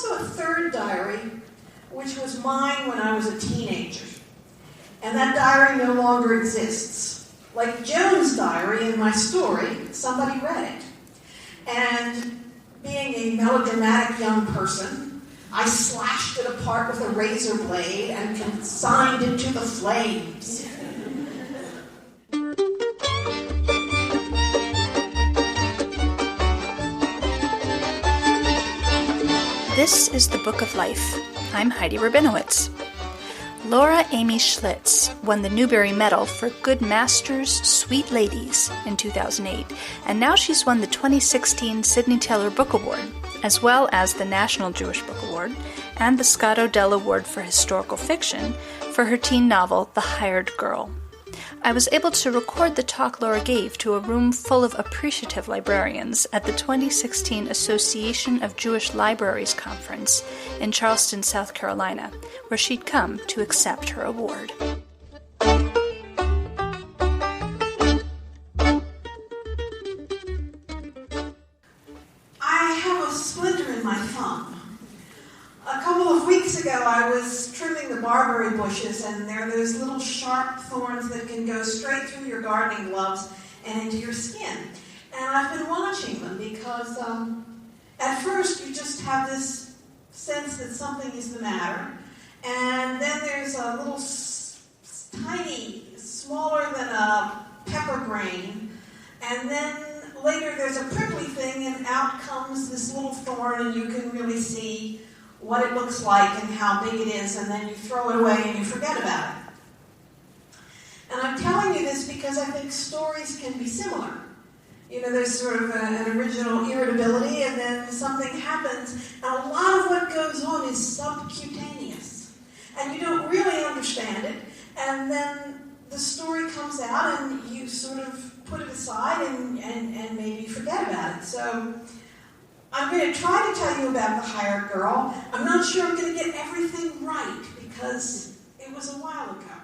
also a third diary, which was mine when I was a teenager. And that diary no longer exists. Like Joan's diary in my story, somebody read it. And being a melodramatic young person, I slashed it apart with a razor blade and consigned it to the flames. This is The Book of Life. I'm Heidi Rabinowitz. Laura Amy Schlitz won the Newbery Medal for Good Masters, Sweet Ladies in 2008, and now she's won the 2016 Sidney Taylor Book Award, as well as the National Jewish Book Award and the Scott Odell Award for Historical Fiction for her teen novel, The Hired Girl. I was able to record the talk Laura gave to a room full of appreciative librarians at the 2016 Association of Jewish Libraries Conference in Charleston, South Carolina, where she'd come to accept her award. I have a splinter in my thumb. A couple of weeks ago, I was trimming the barberry bushes, and there are those little sharp thorns that can go straight through your gardening gloves and into your skin. And I've been watching them because at first you just have this sense that something is the matter, and then there's a little tiny, smaller than a pepper grain, and then later there's a prickly thing, and out comes this little thorn, and you can really see what it looks like and how big it is, and then you throw it away and you forget about it. And I'm telling you this because I think stories can be similar. You know, there's sort of an original irritability, and then something happens, and a lot of what goes on is subcutaneous. And you don't really understand it, and then the story comes out, and you sort of put it aside and maybe forget about it. So I'm going to try to tell you about The Hired Girl. I'm not sure I'm going to get everything right because it was a while ago.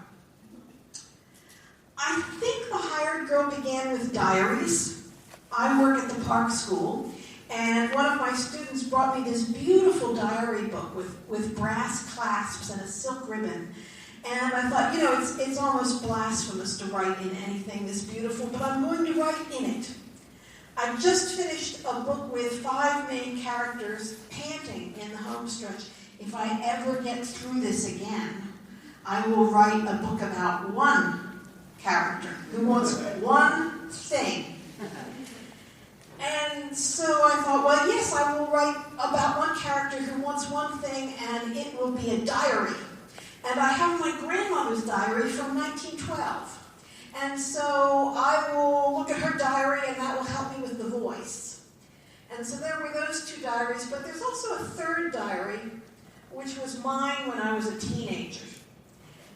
I think The Hired Girl began with diaries. I work at the Park School, and one of my students brought me this beautiful diary book with brass clasps and a silk ribbon. And I thought, you know, it's almost blasphemous to write in anything this beautiful, but I'm going to write in it. I've just finished a book with 5 main characters panting in the home stretch. If I ever get through this again, I will write a book about one character who wants one thing. And so I thought, well, yes, I will write about one character who wants one thing, and it will be a diary. And I have my grandmother's diary from 1912. And so I will look at her diary, and that will help me with the voice. And so there were those 2 diaries, but there's also a third diary, which was mine when I was a teenager.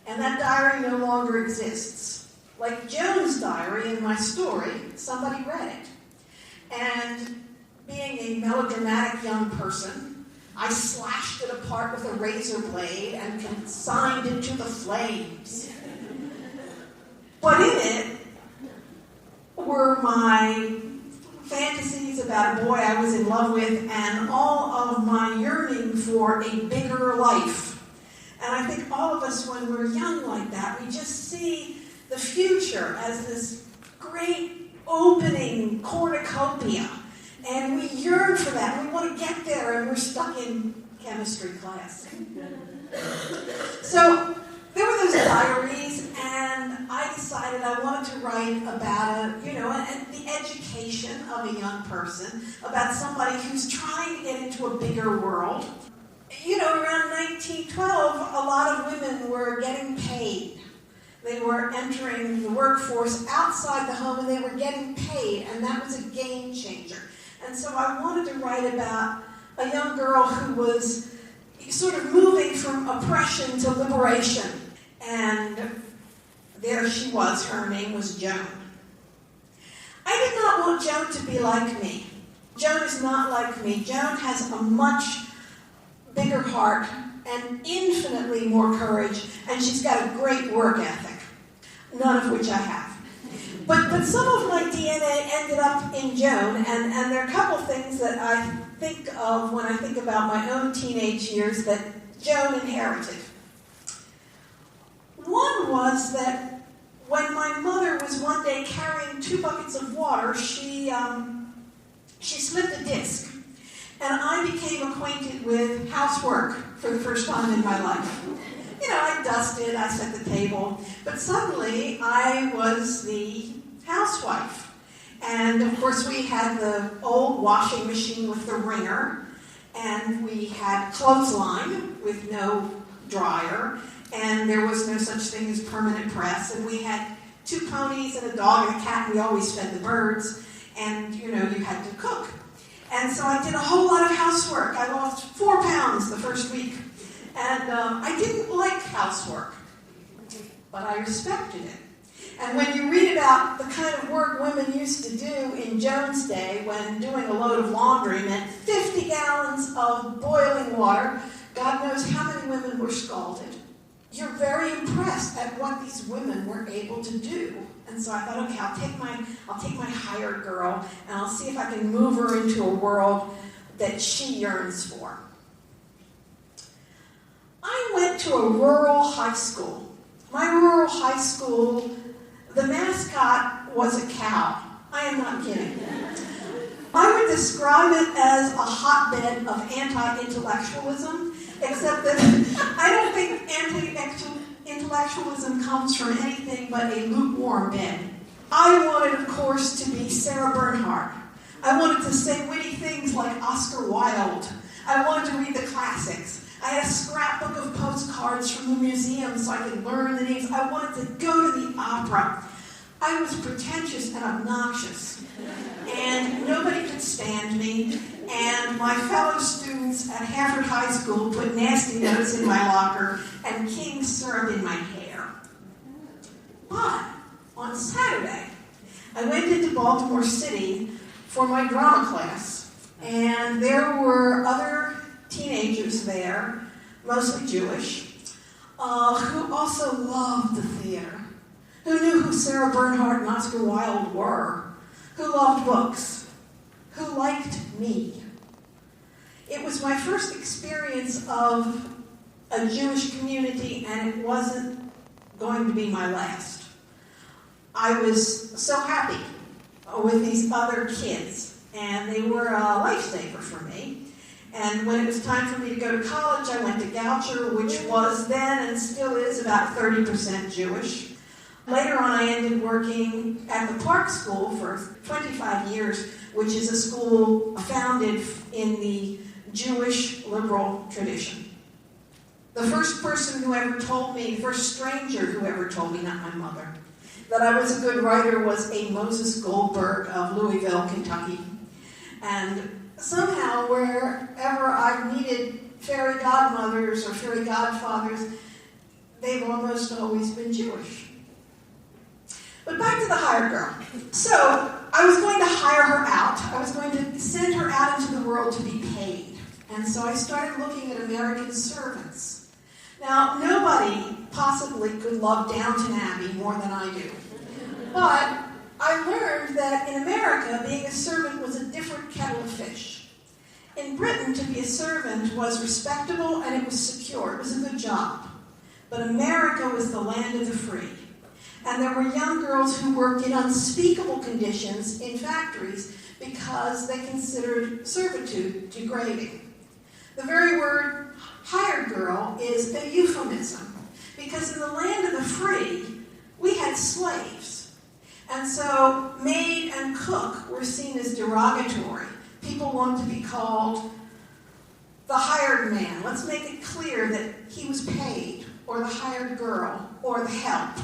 And that diary no longer exists. Like Joan's diary in my story, somebody read it. And being a melodramatic young person, I slashed it apart with a razor blade and consigned it to the flames. But in it were my fantasies about a boy I was in love with and all of my yearning for a bigger life. And I think all of us, when we're young like that, we just see the future as this great opening cornucopia. And we yearn for that. We want to get there, and we're stuck in chemistry class. So there were those diaries, and I decided I wanted to write about the education of a young person, about somebody who's trying to get into a bigger world. You know, around 1912, a lot of women were getting paid. They were entering the workforce outside the home, and they were getting paid, and that was a game changer. And so I wanted to write about a young girl who was sort of moving from oppression to liberation. And there she was. Her name was Joan. I did not want Joan to be like me. Joan is not like me. Joan has a much bigger heart and infinitely more courage, and she's got a great work ethic, none of which I have. But some of my DNA ended up in Joan, and there are a couple things that I think of when I think about my own teenage years that Joan inherited. One was that when my mother was one day carrying 2 buckets of water, she slipped a disc, and I became acquainted with housework for the first time in my life. You know, I dusted, I set the table, but suddenly I was the housewife. And of course we had the old washing machine with the wringer, and we had clothesline with no dryer, and there was no such thing as permanent press, and we had 2 ponies and a dog and a cat, and we always fed the birds, and you know, you had to cook. And so I did a whole lot of housework. I lost 4 pounds the first week. And I didn't like housework, but I respected it. And when you read about the kind of work women used to do in Joan's day, when doing a load of laundry meant 50 gallons of boiling water, God knows how many women were scalded. You're very impressed at what these women were able to do. And so I thought, okay, I'll take my hired girl, and I'll see if I can move her into a world that she yearns for. I went to a rural high school. My rural high school, the mascot was a cow. I am not kidding. I would describe it as a hotbed of anti-intellectualism, except that I don't think anti-intellectualism comes from anything but a lukewarm bed. I wanted, of course, to be Sarah Bernhardt. I wanted to say witty things like Oscar Wilde. I wanted to read the classics. I had a scrapbook of postcards from the museum so I could learn the names. I wanted to go to the opera. I was pretentious and obnoxious, and nobody could stand me, and my fellow students at Harvard High School put nasty notes in my locker and king syrup in my hair. But on Saturday, I went into Baltimore City for my drama class, and there were other teenagers there, mostly Jewish, who also loved the theater, who knew who Sarah Bernhardt and Oscar Wilde were, who loved books, who liked me. It was my first experience of a Jewish community, and it wasn't going to be my last. I was so happy with these other kids, and they were a lifesaver for me. And when it was time for me to go to college, I went to Goucher, which was then and still is about 30% Jewish. Later on, I ended working at the Park School for 25 years, which is a school founded in the Jewish liberal tradition. The first person who ever told me, the first stranger who ever told me, not my mother, that I was a good writer was a Moses Goldberg of Louisville, Kentucky. And somehow, wherever I've needed fairy godmothers or fairy godfathers, they've almost always been Jewish. But back to the hired girl. So, I was going to hire her out. I was going to send her out into the world to be paid. And so I started looking at American servants. Now, nobody possibly could love Downton Abbey more than I do. But I learned that in America, being a servant was a different kettle of fish. In Britain, to be a servant was respectable and it was secure. It was a good job. But America was the land of the free. And there were young girls who worked in unspeakable conditions in factories because they considered servitude degrading. The very word hired girl is a euphemism, because in the land of the free, we had slaves. And so maid and cook were seen as derogatory. People wanted to be called the hired man. Let's make it clear that he was paid, or the hired girl, or the help.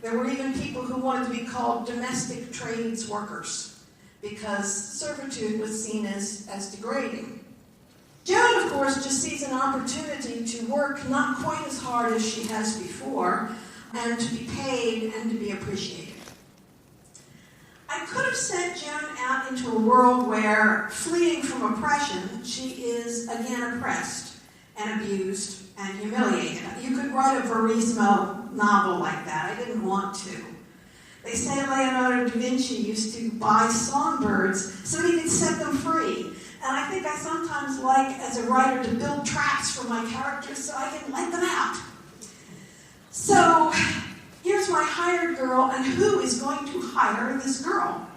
There were even people who wanted to be called domestic trades workers because servitude was seen as degrading. Joan, of course, just sees an opportunity to work not quite as hard as she has before and to be paid and to be appreciated. I could have sent Joan out into a world where, fleeing from oppression, she is again oppressed and abused and humiliated. You could write a Verismo novel like that. I didn't want to. They say Leonardo da Vinci used to buy songbirds so he could set them free. And I think I sometimes like, as a writer, to build traps for my characters so I can let them out. So, here's my hired girl, and who is going to hire this girl?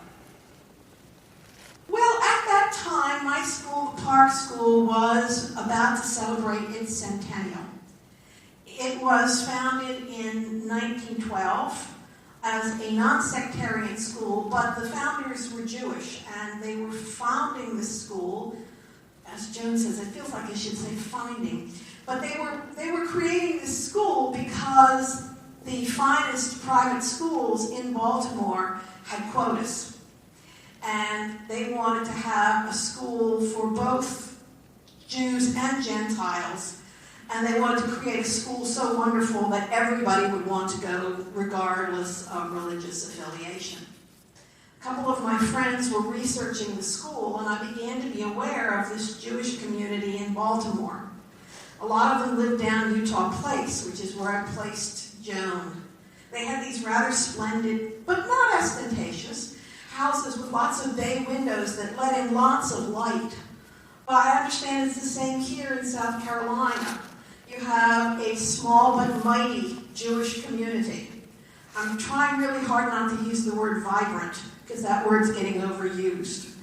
Well, at that time, my school, the Park School, was about to celebrate its centennial. It was founded in 1912 as a non-sectarian school, but the founders were Jewish, and they were founding the school, as Joan says, it feels like I should say finding, but they were creating this school because the finest private schools in Baltimore had quotas. And they wanted to have a school for both Jews and Gentiles. And they wanted to create a school so wonderful that everybody would want to go regardless of religious affiliation. A couple of my friends were researching the school, and I began to be aware of this Jewish community in Baltimore. A lot of them lived down Utah Place, which is where I placed Joan. They had these rather splendid, but not ostentatious, houses with lots of bay windows that let in lots of light. Well, I understand it's the same here in South Carolina. You have a small but mighty Jewish community. I'm trying really hard not to use the word vibrant, because that word's getting overused.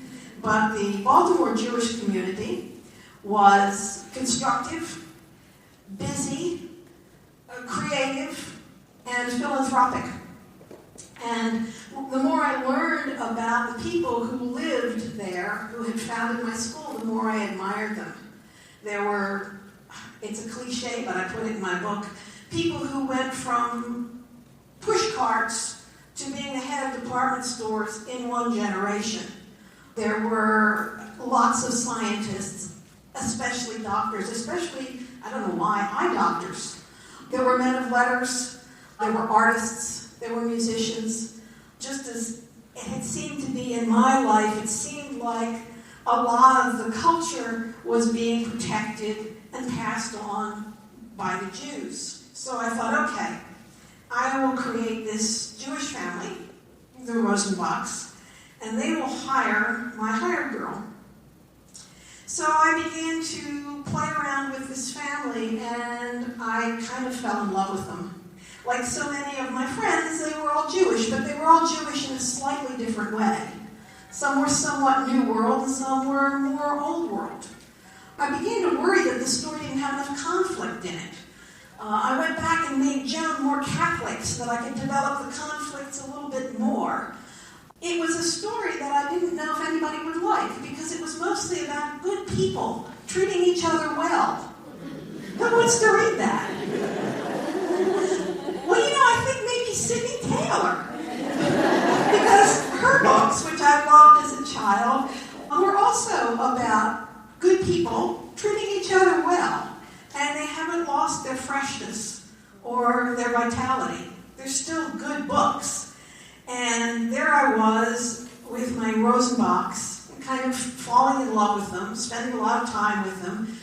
But the Baltimore Jewish community was constructive, busy, creative, and philanthropic. And the more I learned about the people who lived there, who had founded my school, the more I admired them. There were, it's a cliche, but I put it in my book, people who went from push carts to being the head of department stores in one generation. There were lots of scientists, especially doctors, especially, I don't know why, eye doctors. There were men of letters, there were artists, there were musicians. Just as it had seemed to be in my life, it seemed like a lot of the culture was being protected and passed on by the Jews. So I thought, okay, I will create this Jewish family, the Rosenbachs, and they will hire my hired girl. So I began to play around with this family, and I kind of fell in love with them. Like so many of my friends, they were all Jewish, but they were all Jewish in a slightly different way. Some were somewhat New World, and some were more Old World. I began to worry that the story didn't have enough conflict in it. I went back and made Joan more Catholic so that I could develop the conflicts a little bit more. It was a story that I didn't know if anybody would like, because it was mostly about good people treating each other well. Who wants to read that? Well, I think maybe Sydney Taylor. Because her books, which I loved as a child, were also about good people treating each other well. And they haven't lost their freshness or their vitality. They're still good books. And there I was with my Rosenbachs, kind of falling in love with them, spending a lot of time with them.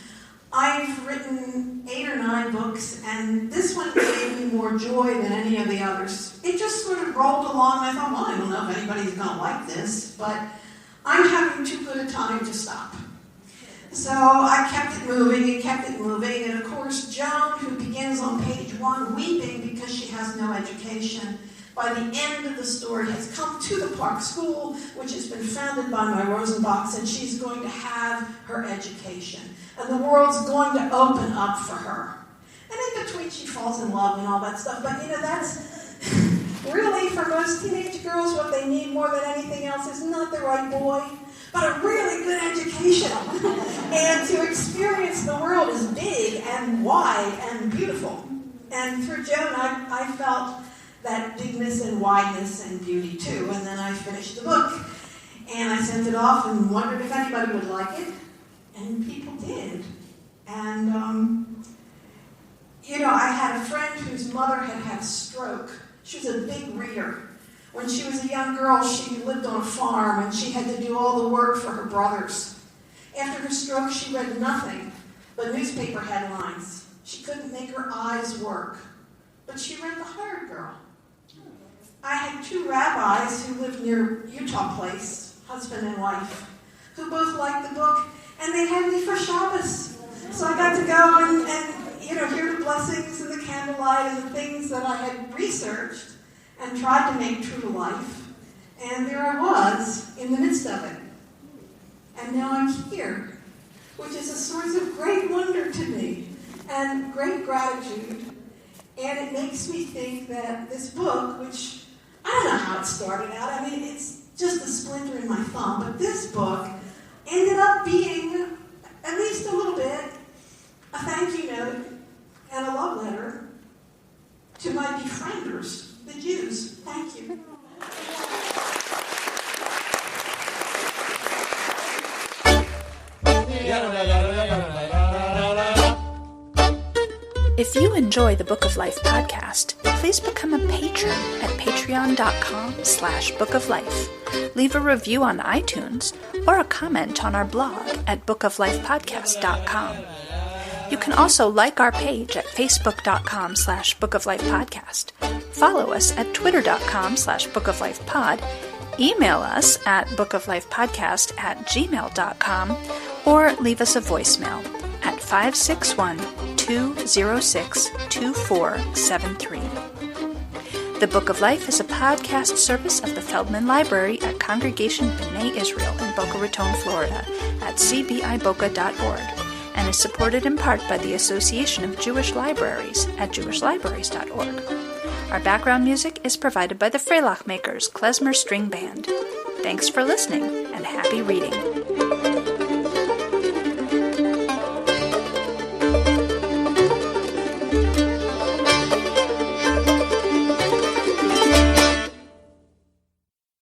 I've written 8 or 9 books, and this one gave me more joy than any of the others. It just sort of rolled along, and I thought, well, I don't know if anybody's going to like this, but I'm having too good a time to stop. So I kept it moving, and of course, Joan, who begins on page 1 weeping because she has no education, by the end of the story has come to the Park School, which has been founded by my Rosenbachs, and she's going to have her education. And the world's going to open up for her. And in between, she falls in love and all that stuff. But, that's really, for most teenage girls, what they need more than anything else is not the right boy, but a really good education. And to experience the world is big and wide and beautiful. And through Joan, I felt that bigness and wideness and beauty too. And then I finished the book, and I sent it off and wondered if anybody would like it. And people did. And, I had a friend whose mother had a stroke. She was a big reader. When she was a young girl, she lived on a farm, and she had to do all the work for her brothers. After her stroke, she read nothing but newspaper headlines. She couldn't make her eyes work. But she read The Hired Girl. I had two rabbis who lived near Utah Place, husband and wife, who both liked the book, and they had me for Shabbos. So I got to go and hear the blessings and the candlelight and the things that I had researched and tried to make true to life. And there I was in the midst of it. And now I'm here, which is a source of great wonder to me and great gratitude. And it makes me think that this book, which I don't know how it started out. I mean, it's just a splinter in my thumb. But this book ended up being, at least a little bit, a thank you note and a love letter to my befrienders, the Jews. Thank you. If you enjoy the Book of Life podcast, please become a patron at patreon.com/bookoflife. Leave a review on iTunes or a comment on our blog at bookoflifepodcast.com. You can also like our page at facebook.com/bookoflifepodcast. Follow us at twitter.com/bookoflifepod. Email us at bookoflifepodcast@gmail.com or leave us a voicemail at 561-206-2473. The Book of Life is a podcast service of the Feldman Library at Congregation B'nai Israel in Boca Raton, Florida at cbiboca.org and is supported in part by the Association of Jewish Libraries at jewishlibraries.org. Our background music is provided by the Freilach Makers Klezmer String Band. Thanks for listening and happy reading.